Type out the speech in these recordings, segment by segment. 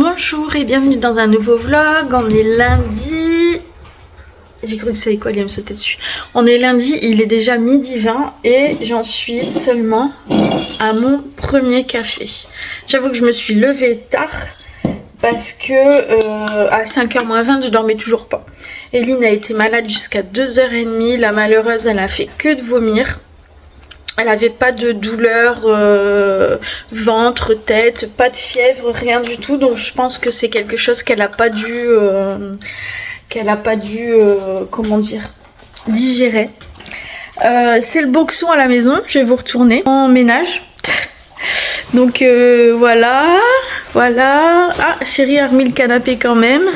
Bonjour et bienvenue dans un nouveau vlog. On est lundi. J'ai cru que ça allait quoi, aller me sauter dessus. On est lundi, il est déjà 12h20 et j'en suis seulement à mon premier café. J'avoue que je me suis levée tard parce que à 5h moins 20 je dormais toujours pas. Eline a été malade jusqu'à 2h30. La malheureuse, elle a fait que de vomir. Elle n'avait pas de douleur, ventre, tête, pas de fièvre, rien du tout. Donc je pense que c'est quelque chose qu'elle n'a pas dû, comment dire, digérer. C'est le boxon à la maison. Je vais vous retourner en ménage. Donc voilà. Ah, chérie a remis le canapé quand même.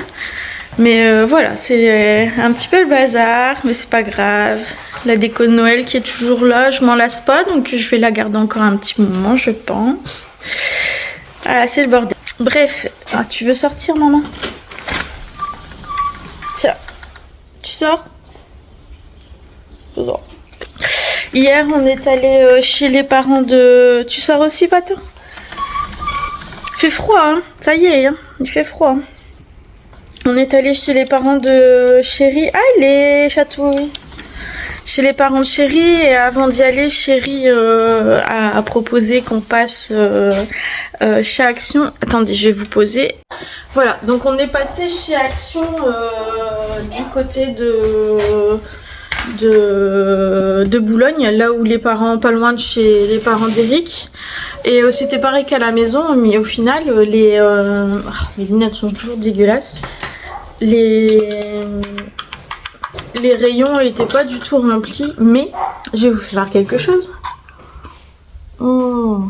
Mais voilà, c'est un petit peu le bazar, mais c'est pas grave. La déco de Noël qui est toujours là, je m'en lasse pas, donc je vais la garder encore un petit moment, je pense. Ah, c'est le bordel. Bref, ah, tu veux sortir, maman? Tiens, tu sors? Hier, on est allé chez les parents de... Tu sors aussi, Pato? Il fait froid, hein? Ça y est, hein? Il fait froid. On est allé chez les parents de Chérie. Allez, chatouille. Chez les parents de Chérie, et avant d'y aller, Chérie a proposé qu'on passe chez Action. Attendez, je vais vous poser. Voilà, donc on est passé chez Action du côté de Boulogne, là où les parents, pas loin de chez les parents d'Eric. Et c'était pareil qu'à la maison, mais au final, mes lunettes sont toujours dégueulasses. Les rayons n'étaient pas du tout remplis, mais je vais vous faire quelque chose. Oh.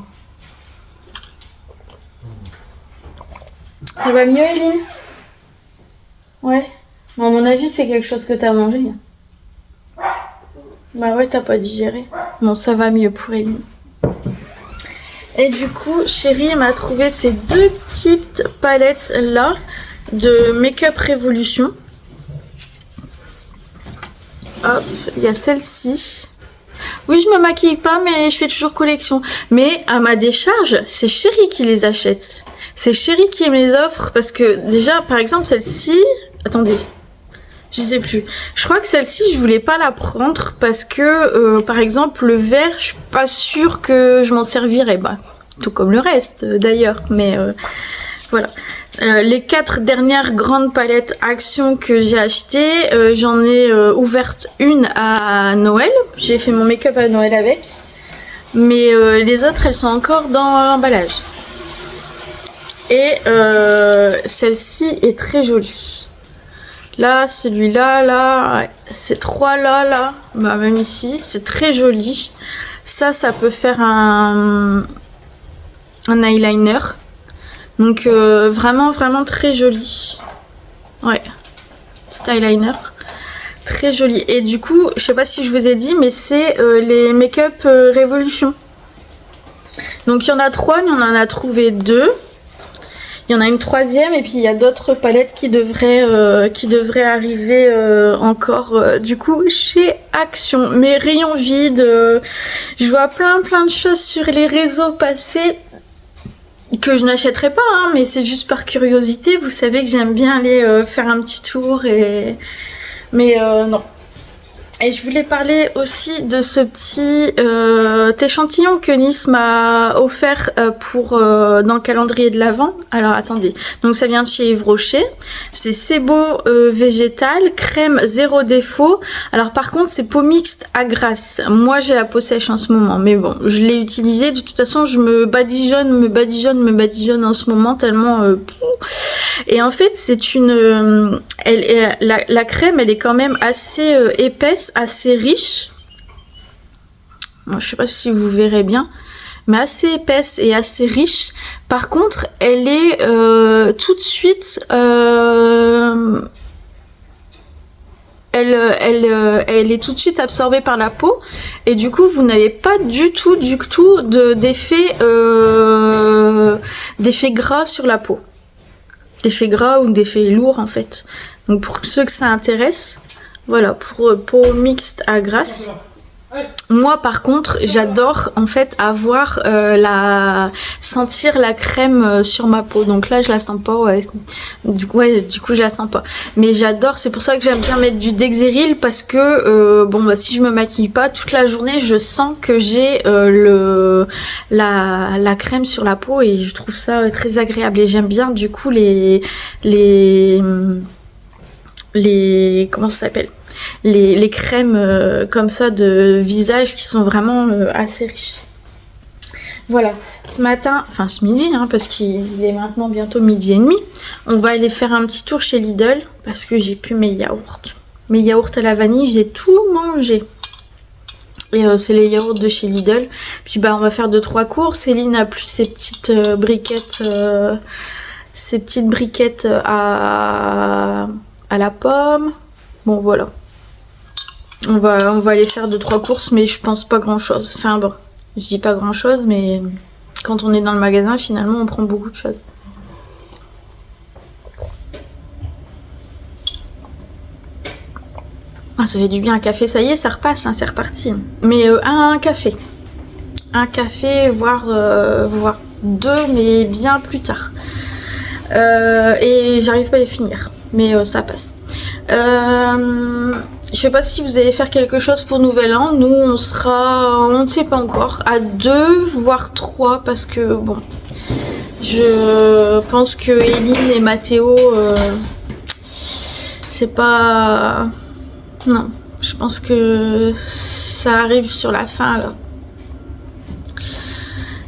Ça va mieux, Eline? Ouais. Bon, à mon avis, c'est quelque chose que t'as mangé. Bah ouais, t'as pas digéré. Bon, ça va mieux pour Eline. Et du coup, Chérie m'a trouvé ces deux petites palettes là de Make-up Révolution. Hop, il y a celle-ci. Oui, je me maquille pas, mais je fais toujours collection. Mais à ma décharge, c'est Chérie qui les achète. C'est Chérie qui me les offre parce que déjà, par exemple, celle-ci... Attendez, je sais plus. Je crois que celle-ci, je voulais pas la prendre parce que, par exemple, le vert, je suis pas sûre que je m'en servirais. Bah, tout comme le reste, d'ailleurs. Mais voilà. Les 4 dernières grandes palettes Action que j'ai achetées, j'en ai ouverte une à Noël. J'ai fait mon make-up à Noël avec. Mais les autres, elles sont encore dans l'emballage. Et celle-ci est très jolie. Là, celui-là, là, ouais. Ces trois-là, bah, même ici, c'est très joli. Ça peut faire un eyeliner. Donc vraiment très joli. Ouais, cet eyeliner. Très joli. Et du coup, je sais pas si je vous ai dit, mais c'est les Make-up Révolution. Donc il y en a 3, on en a trouvé 2. Il y en a une 3e et puis il y a d'autres palettes qui devraient arriver encore du coup chez Action. Mais rayon vide, je vois plein de choses sur les réseaux passer que je n'achèterai pas, hein, mais c'est juste par curiosité. Vous savez que j'aime bien aller faire un petit tour mais non. Et je voulais parler aussi de ce petit échantillon que Nice m'a offert dans le calendrier de l'Avent. Alors attendez, donc ça vient de chez Yves Rocher. C'est Sebo végétal, crème 0 défaut. Alors par contre c'est peau mixte à grasse. Moi j'ai la peau sèche en ce moment, mais bon, je l'ai utilisée. De toute façon je me badigeonne en ce moment tellement... Et en fait c'est une... la crème elle est quand même assez épaisse, assez riche. Bon, je sais pas si vous verrez bien, mais assez épaisse et assez riche. Par contre, elle est tout de suite, elle est tout de suite absorbée par la peau et du coup, vous n'avez pas du tout d'effet gras sur la peau, d'effet gras ou d'effet lourd en fait. Donc pour ceux que ça intéresse. Voilà, pour peau mixte à grasse. Moi par contre j'adore en fait avoir sentir la crème sur ma peau. Donc là je la sens pas, ouais. Du coup je la sens pas. Mais j'adore, c'est pour ça que j'aime bien mettre du Dexeril parce que bon bah si je me maquille pas toute la journée, je sens que j'ai la crème sur la peau et je trouve ça très agréable. Et j'aime bien du coup les comment ça s'appelle, les crèmes comme ça de visage qui sont vraiment assez riches. Voilà, ce matin, enfin ce midi, hein, parce qu'il est maintenant bientôt midi et demi, on va aller faire un petit tour chez Lidl parce que j'ai plus mes yaourts. Mes yaourts à la vanille, j'ai tout mangé. Et c'est les yaourts de chez Lidl. Puis bah on va faire 2-3 courses. Céline a plus ses petites briquettes, à la pomme. Bon voilà. On va aller faire 2-3 courses, mais je pense pas grand chose. Enfin bon, je dis pas grand chose, mais quand on est dans le magasin, finalement, on prend beaucoup de choses. Ah, ça fait du bien un café, ça y est, ça repasse, hein, c'est reparti. Mais un café. Un café, voire 2, mais bien plus tard. Et j'arrive pas à les finir, mais ça passe. Je sais pas si vous allez faire quelque chose pour Nouvel An. Nous, on ne sait pas encore, à 2, voire 3, parce que bon, je pense que Eline et Mathéo, c'est pas... Non, je pense que ça arrive sur la fin, là.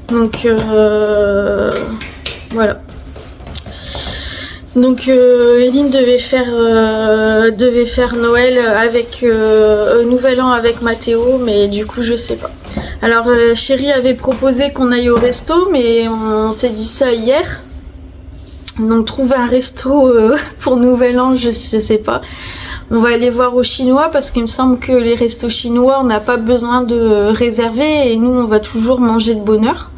Donc, voilà. Donc Eline devait faire Noël avec Nouvel An avec Mathéo, mais du coup je sais pas. Alors Chérie avait proposé qu'on aille au resto, mais on s'est dit ça hier. Donc trouver un resto pour Nouvel An, je sais pas. On va aller voir au chinois parce qu'il me semble que les restos chinois on n'a pas besoin de réserver et nous on va toujours manger de bonne heure.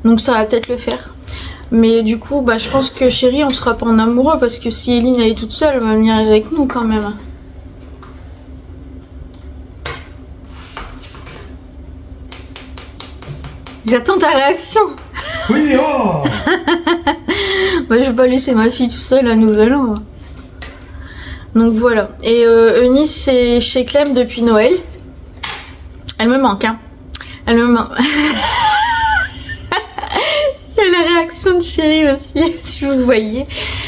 Donc ça va peut-être le faire. Mais du coup, bah, je pense que Chérie, on sera pas en amoureux parce que si Eline elle est toute seule, elle va venir avec nous quand même. J'attends ta réaction. Oui, oh. Bah, je vais pas laisser ma fille toute seule à Nouvel An. Donc voilà. Et Eunice, c'est chez Clem depuis Noël. Elle me manque, hein. Elle me manque. Il y a la réaction de Chérie aussi, si vous voyez.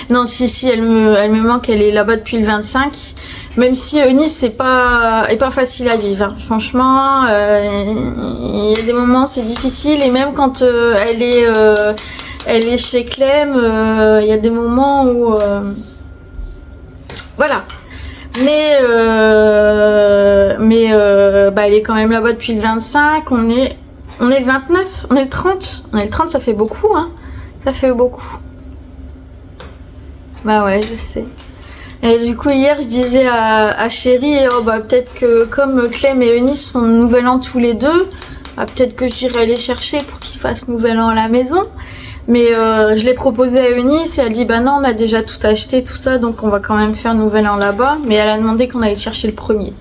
Non, si, elle me manque, elle est là-bas depuis le 25. Même si Eunice, c'est pas facile à vivre. Hein. Franchement, il y a des moments, c'est difficile. Et même quand elle est chez Clem, il y a des moments où... voilà. Mais bah, elle est quand même là-bas depuis le 25. On est le 29, on est le 30. On est le 30, ça fait beaucoup, hein. Ça fait beaucoup. Bah ouais, je sais. Et du coup, hier, je disais à Chérie, oh bah peut-être que comme Clem et Eunice font Nouvel An tous les deux, bah, peut-être que j'irai les chercher pour qu'ils fassent Nouvel An à la maison. Mais je l'ai proposé à Eunice et elle dit bah non, on a déjà tout acheté, tout ça, donc on va quand même faire Nouvel An là-bas. Mais elle a demandé qu'on aille chercher le premier.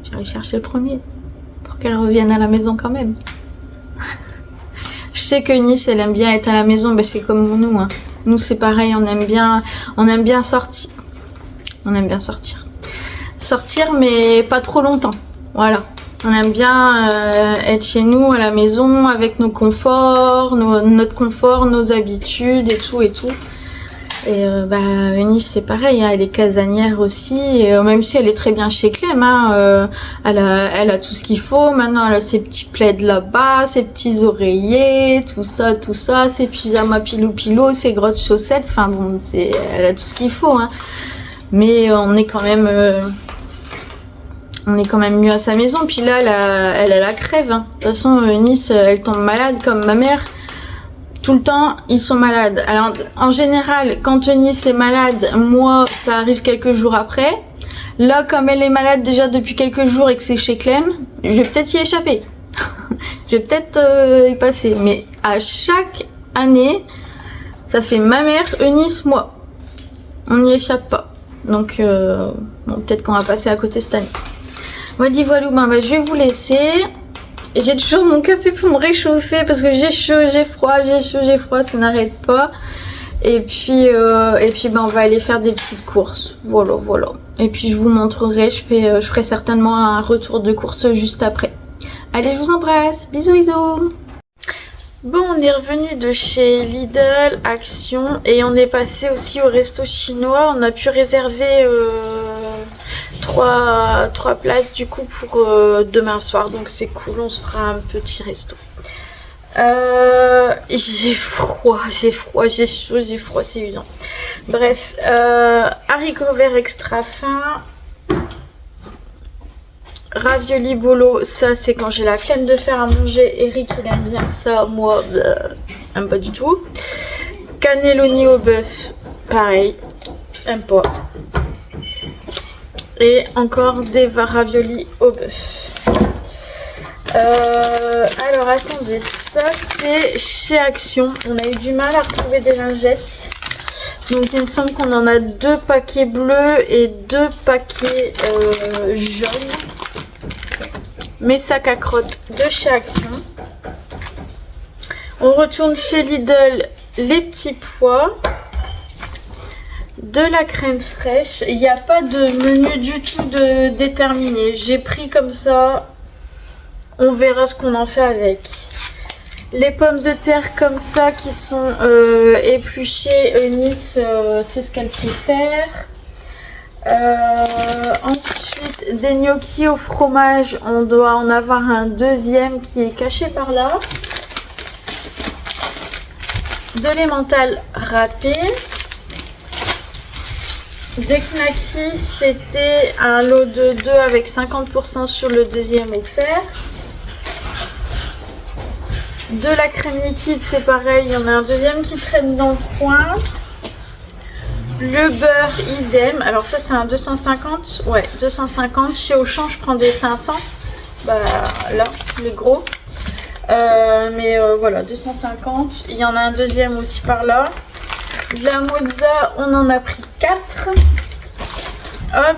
J'irai chercher le premier. Qu'elle revienne à la maison quand même. Je sais que Nice elle aime bien être à la maison, c'est comme nous, hein. Nous c'est pareil, on aime bien sortir. On aime bien sortir. Sortir mais pas trop longtemps. Voilà. On aime bien être chez nous à la maison avec nos conforts, notre confort, nos habitudes et tout et tout. Et Eunice c'est pareil, hein, elle est casanière aussi, et, même si elle est très bien chez Clem, hein, elle a tout ce qu'il faut. Maintenant elle a ses petits plaids là-bas, ses petits oreillers, tout ça, ses pyjamas pilou, ses grosses chaussettes, enfin bon, elle a tout ce qu'il faut, hein. Mais on est quand même mieux à sa maison. Puis là elle a la crève, hein. De toute façon Eunice elle tombe malade comme ma mère. Tout le temps, ils sont malades. Alors, en général, quand Eunice est malade, moi, ça arrive quelques jours après. Là, comme elle est malade déjà depuis quelques jours et que c'est chez Clem, je vais peut-être y échapper. Je vais peut-être y passer. Mais à chaque année, ça fait ma mère, Eunice, moi. On n'y échappe pas. Donc, bon, peut-être qu'on va passer à côté cette année. Voilà, voilà, bah, je vais vous laisser. J'ai toujours mon café pour me réchauffer parce que j'ai chaud, j'ai froid, j'ai chaud, j'ai froid, ça n'arrête pas. Et puis bah, on va aller faire des petites courses. Voilà, voilà. Et puis je vous montrerai, je ferai certainement un retour de course juste après. Allez, je vous embrasse. Bisous, bisous. Bon, on est revenu de chez Lidl, Action, et on est passé aussi au resto chinois. On a pu réserver 3 places du coup pour demain soir, donc c'est cool, on se fera un petit resto. J'ai froid, j'ai chaud, j'ai froid, c'est évident. Bref, haricots verts extra fins. Ravioli bolo, ça c'est quand j'ai la flemme de faire à manger. Eric il aime bien ça, moi j'aime pas du tout. Cannelloni au bœuf, pareil, j'aime pas. Et encore des raviolis au bœuf. Alors attendez, ça c'est chez Action. On a eu du mal à retrouver des lingettes. Donc il me semble qu'on en a 2 paquets bleus et 2 paquets jaunes. Mes sacs à crottes de chez Action. On retourne chez Lidl, les petits pois. De la crème fraîche. Il n'y a pas de menu du tout déterminé. J'ai pris comme ça. On verra ce qu'on en fait avec. Les pommes de terre comme ça qui sont épluchées. Eunice, c'est ce qu'elle préfère. Ensuite, des gnocchis au fromage. On doit en avoir un deuxième qui est caché par là. De l'emmental râpé. Des knackis, c'était un lot de 2 avec 50% sur le deuxième offert. De la crème liquide, c'est pareil, il y en a un deuxième qui traîne dans le coin. Le beurre, idem. Alors ça, c'est un 250. Ouais, 250. Chez Auchan, je prends des 500. Bah là, les gros. Mais voilà, 250. Il y en a un deuxième aussi par là. De la mozza, on en a pris 4. Hop,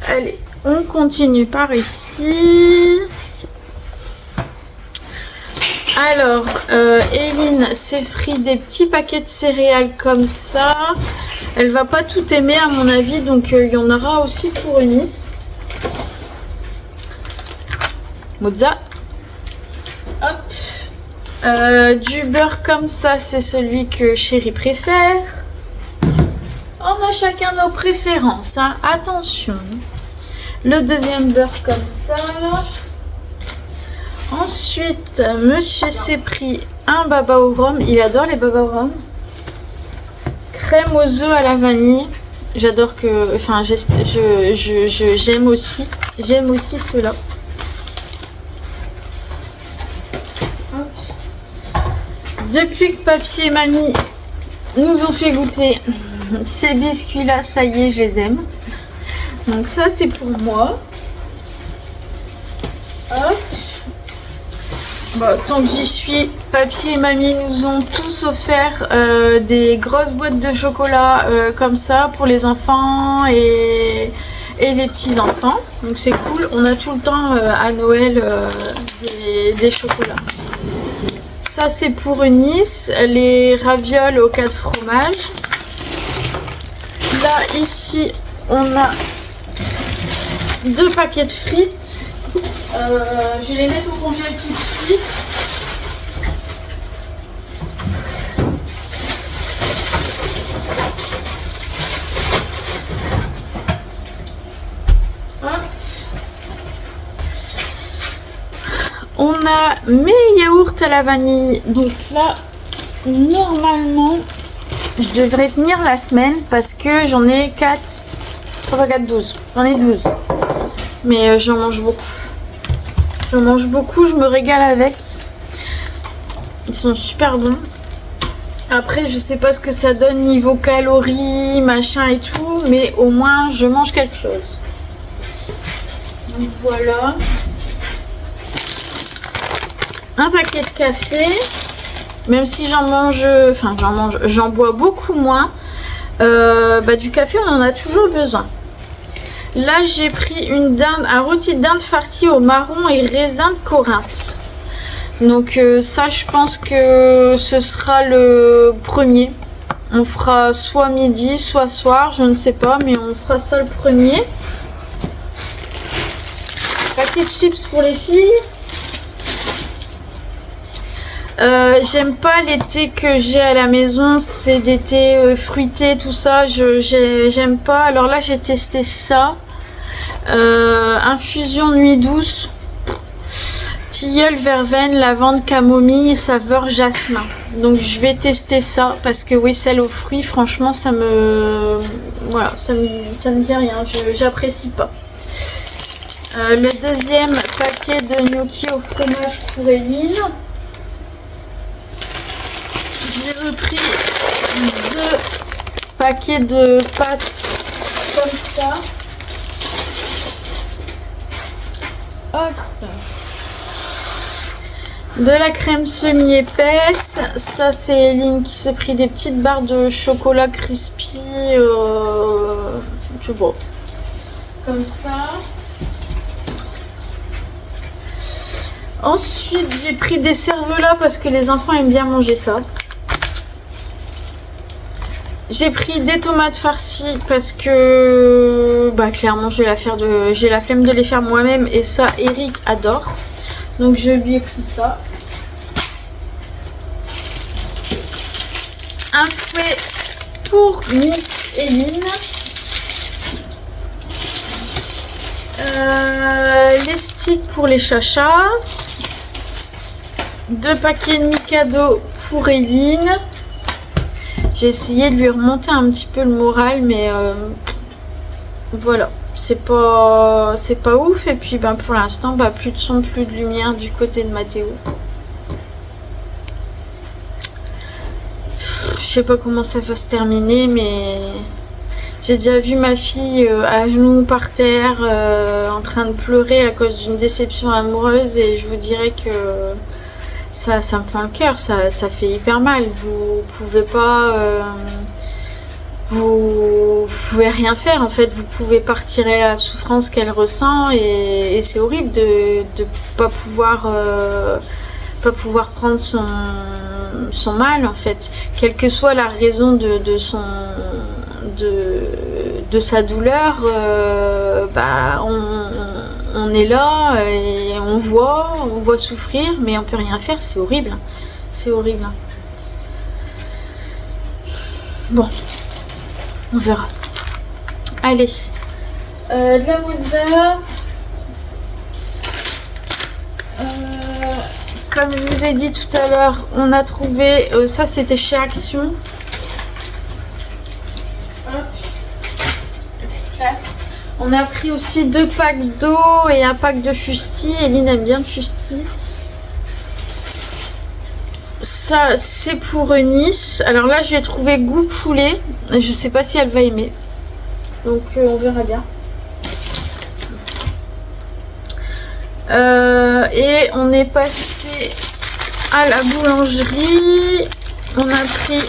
allez, on continue par ici. Alors, Eline s'est pris des petits paquets de céréales comme ça. Elle va pas tout aimer à mon avis, donc il y en aura aussi pour Eunice. Mozza. Hop. Du beurre comme ça, c'est celui que Chérie préfère. On a chacun nos préférences, hein. Attention. Le deuxième beurre comme ça. Ensuite, monsieur s'est pris un baba au rhum. Il adore les baba au rhum. Crème aux œufs à la vanille. J'adore que... Enfin, j'aime aussi. J'aime aussi ceux-là. Depuis que Papy et Mamie nous ont fait goûter ces biscuits-là, ça y est, je les aime. Donc ça, c'est pour moi. Hop. Bon, tant que j'y suis, Papy et Mamie nous ont tous offert des grosses boîtes de chocolat comme ça pour les enfants et les petits-enfants. Donc c'est cool. On a tout le temps à Noël des chocolats. Ça, c'est pour Eunice. Les ravioles au 4 fromages. Là, ici, on a 2 paquets de frites. Je vais les mettre au congèle tout de suite. Hop. On a mes yaourts à la vanille. Donc là, normalement, je devrais tenir la semaine parce que j'en ai 4, 3, 4, 12. J'en ai 12. Mais j'en mange beaucoup. Je mange beaucoup, je me régale avec. Ils sont super bons. Après, je sais pas ce que ça donne niveau calories, machin et tout. Mais au moins, je mange quelque chose. Donc voilà. Un paquet de café. Même si j'en mange... Enfin, j'en bois beaucoup moins. Du café, on en a toujours besoin. Là, j'ai pris une dinde, un rôti de dinde farci au marron et raisin de Corinthe. Donc ça, je pense que ce sera le premier. On fera soit midi, soit soir, je ne sais pas, mais on fera ça le premier. Paquet de chips pour les filles. J'aime pas les thés que j'ai à la maison, c'est des thés fruités, tout ça, j'aime pas. Alors là, j'ai testé ça. Infusion nuit douce. Tilleul, verveine, lavande, camomille, saveur jasmin. Donc je vais tester ça parce que oui, celle aux fruits, franchement, ça me... Voilà, ça me dit rien, j'apprécie pas. Le deuxième paquet de gnocchi au fromage pour Éline. J'ai repris 2 paquets de pâtes comme ça. Hop. De la crème semi-épaisse. Ça, c'est Éline qui s'est pris des petites barres de chocolat crispy. Je sais pas. Comme ça. Ensuite, j'ai pris des cervelas parce que les enfants aiment bien manger ça. J'ai pris des tomates farcies parce que clairement j'ai la flemme de les faire moi-même et ça Eric adore. Donc je lui ai pris ça. Un fouet pour Miss Éline. Les sticks pour les chachas. 2 paquets de Mikado pour Éline. J'ai essayé de lui remonter un petit peu le moral, mais voilà, c'est pas ouf. Et puis pour l'instant, plus de son, plus de lumière du côté de Mathéo. Je sais pas comment ça va se terminer, mais j'ai déjà vu ma fille à genoux par terre, en train de pleurer à cause d'une déception amoureuse, et je vous dirais que ça me fend le cœur, ça fait hyper mal. Vous pouvez pas, vous pouvez rien faire en fait. Vous pouvez pas retirer la souffrance qu'elle ressent, et c'est horrible de pas pouvoir prendre son mal en fait, quelle que soit la raison de sa douleur. On est là et on voit souffrir, mais on peut rien faire. C'est horrible, c'est horrible. Bon, on verra. Allez, de la mozza. Comme je vous ai dit tout à l'heure, on a trouvé ça, c'était chez Action. Hop, place. On a pris aussi 2 packs d'eau et un pack de fusti. Éline aime bien le fusti. Ça, c'est pour Eunice. Alors là, je vais trouver goût poulet. Je sais pas si elle va aimer. Donc, on verra bien. Et on est passé à la boulangerie. On a pris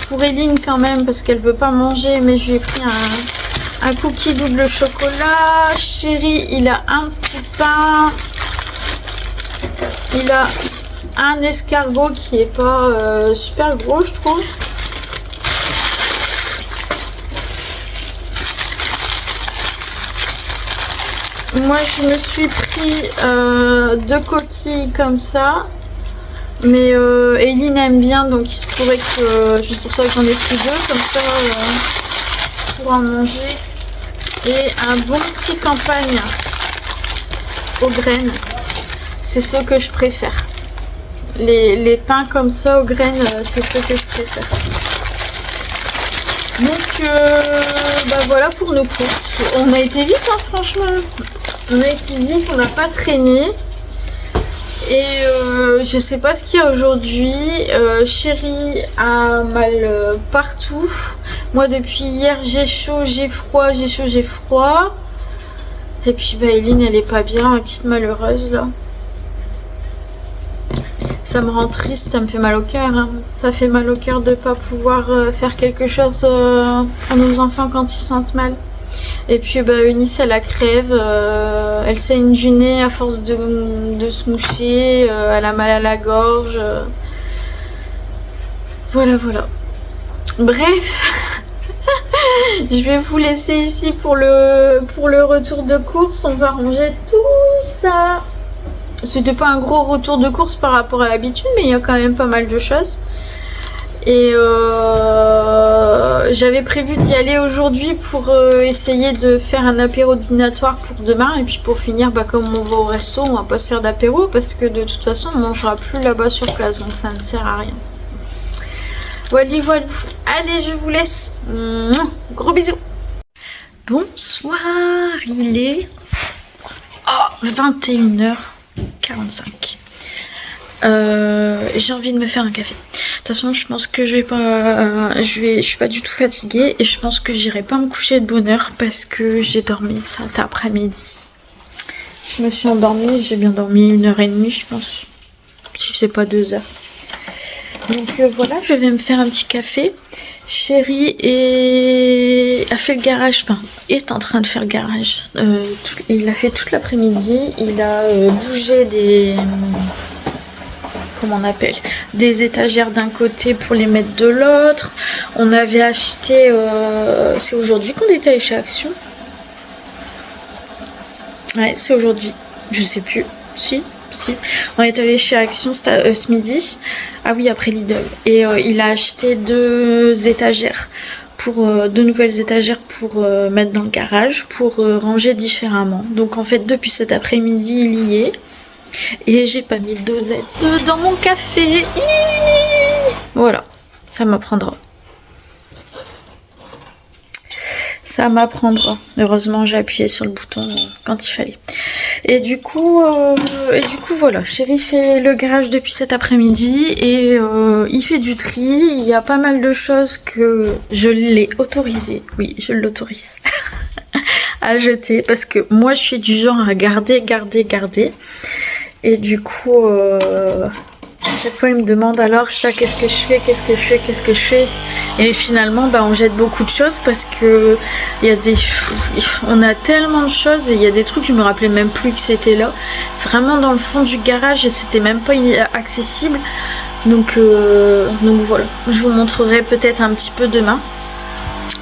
pour Éline quand même parce qu'elle veut pas manger, mais je lui ai pris un cookie double chocolat. Chéri, il a un petit pain. Il a un escargot qui est pas super gros, je trouve. Moi, je me suis pris 2 coquilles comme ça. Mais Éline aime bien, donc il se pourrait que... juste pour ça que j'en ai pris 2, comme ça, pour en manger. Et un bon petit campagne aux graines. C'est ce que je préfère. Les pains comme ça aux graines, c'est ce que je préfère. Donc voilà pour nos courses. On a été vite, hein, franchement. On a été vite, on n'a pas traîné. Et je sais pas ce qu'il y a aujourd'hui. Chéri a mal partout. Moi depuis hier j'ai chaud, j'ai froid, j'ai chaud, j'ai froid. Et puis Éline elle est pas bien, ma petite malheureuse là. Ça me rend triste, ça me fait mal au cœur. Hein. Ça fait mal au cœur de pas pouvoir faire quelque chose pour nos enfants quand ils se sentent mal. Et puis Eunice elle a crève, elle saigne du nez à force de se moucher, elle a mal à la gorge. Voilà. Bref, je vais vous laisser ici pour le retour de course. On va ranger tout ça. C'était pas un gros retour de course par rapport à l'habitude, mais il y a quand même pas mal de choses. Et j'avais prévu d'y aller aujourd'hui pour essayer de faire un apéro dînatoire pour demain. Et puis pour finir, comme on va au resto, on va pas se faire d'apéro parce que de toute façon on mangera plus là-bas sur place, donc ça ne sert à rien. Voilà. Allez, je vous laisse. Gros bisous. Bonsoir, il est 21h45. J'ai envie de me faire un café. De toute façon, je pense que je suis pas du tout fatiguée et je pense que j'irai pas me coucher de bonne heure parce que j'ai dormi cet après-midi. Je me suis endormie, j'ai bien dormi 1h30, je pense. Si c'est pas 2 heures. Donc voilà, je vais me faire un petit café. Chéri a fait le garage, est en train de faire le garage. Il a fait toute l'après-midi. Il a bougé des... comment on appelle, des étagères d'un côté pour les mettre de l'autre. On avait acheté... c'est aujourd'hui qu'on était allé chez Action. Ouais, c'est aujourd'hui. Je sais plus. Si. On est allé chez Action ce midi. Ah oui, après Lidl. Et il a acheté deux nouvelles étagères pour mettre dans le garage, pour ranger différemment. Donc en fait, depuis cet après-midi, il y est. Et j'ai pas mis de dosette dans mon café. Voilà, ça m'apprendra. Heureusement, j'ai appuyé sur le bouton quand il fallait. Et du coup, voilà, chéri fait le garage depuis cet après-midi et il fait du tri. Il y a pas mal de choses que je l'ai autorisé. Oui, je l'autorise à jeter parce que moi, je suis du genre à garder. Et du coup, à chaque fois, il me demande alors ça, qu'est-ce que je fais. Et finalement, on jette beaucoup de choses parce que on a tellement de choses et il y a des trucs, je me rappelais même plus que c'était là. Vraiment dans le fond du garage et c'était même pas accessible. Donc voilà, je vous montrerai peut-être un petit peu demain.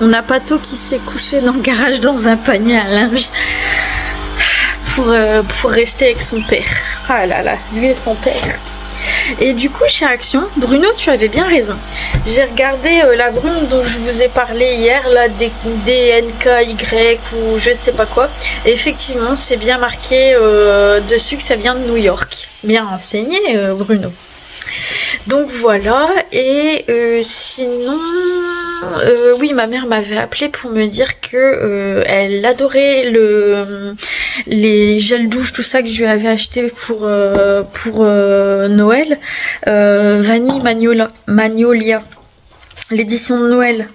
On a Pato qui s'est couché dans le garage dans un panier à linge pour rester avec son père. Ah là là, lui et son père. Et du coup, chez Action, Bruno, tu avais bien raison. J'ai regardé la brume dont je vous ai parlé hier, là, DNKY ou je ne sais pas quoi. Et effectivement, c'est bien marqué dessus que ça vient de New York. Bien renseigné, Bruno. Donc voilà, et sinon, oui, ma mère m'avait appelé pour me dire que elle adorait les gels douche, tout ça que je lui avais acheté pour Noël, Vanille Magnolia, l'édition de Noël.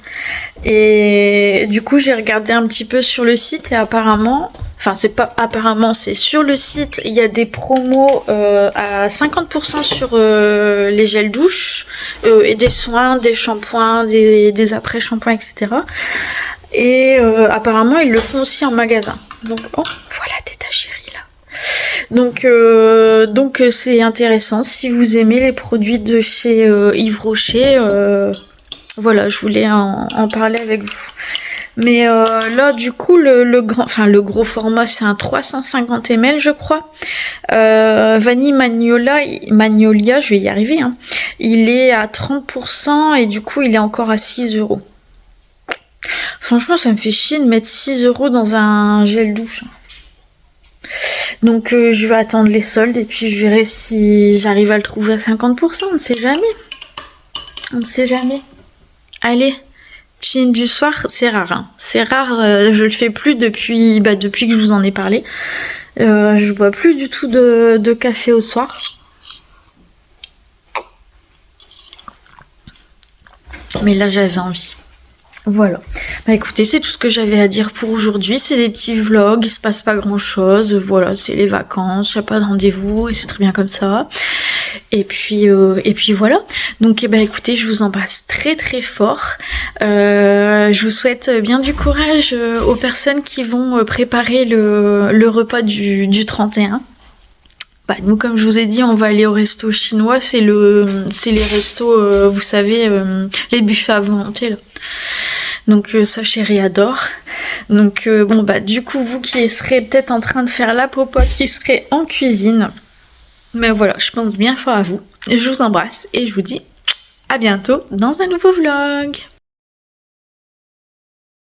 Et du coup, j'ai regardé un petit peu sur le site et apparemment... Enfin, c'est sur le site, il y a des promos à 50% sur les gels douche et des soins, des shampoings, des après-shampoings, etc. Et apparemment, ils le font aussi en magasin. Donc, oh, voilà, Teta Chérie là. Donc c'est intéressant. Si vous aimez les produits de chez Yves Rocher, voilà, je voulais en parler avec vous. Mais là, du coup, le gros format, c'est un 350 ml, je crois. Vanille Magnolia, je vais y arriver. Hein. Il est à 30% et du coup, il est encore à 6 €. Franchement, ça me fait chier de mettre 6 € dans un gel douche. Donc, je vais attendre les soldes et puis je verrai si j'arrive à le trouver à 50%. On ne sait jamais. Allez. Chin du soir, c'est rare. Hein. C'est rare, je le fais plus depuis que je vous en ai parlé. Je bois plus du tout de café au soir. Mais là, j'avais envie. Voilà. Écoutez, c'est tout ce que j'avais à dire pour aujourd'hui. C'est des petits vlogs, il se passe pas grand chose. Voilà, c'est les vacances, il n'y a pas de rendez-vous et c'est très bien comme ça. Et puis voilà. Donc, écoutez, je vous embrasse très très fort. Je vous souhaite bien du courage aux personnes qui vont préparer le repas du 31. Nous, comme je vous ai dit, on va aller au resto chinois. C'est les restos, vous savez, les buffets à volonté, là. Donc ça, chérie adore. Donc du coup, vous qui serez peut-être en train de faire la popote, qui serez en cuisine, mais voilà, je pense bien fort à vous. Je vous embrasse et je vous dis à bientôt dans un nouveau vlog.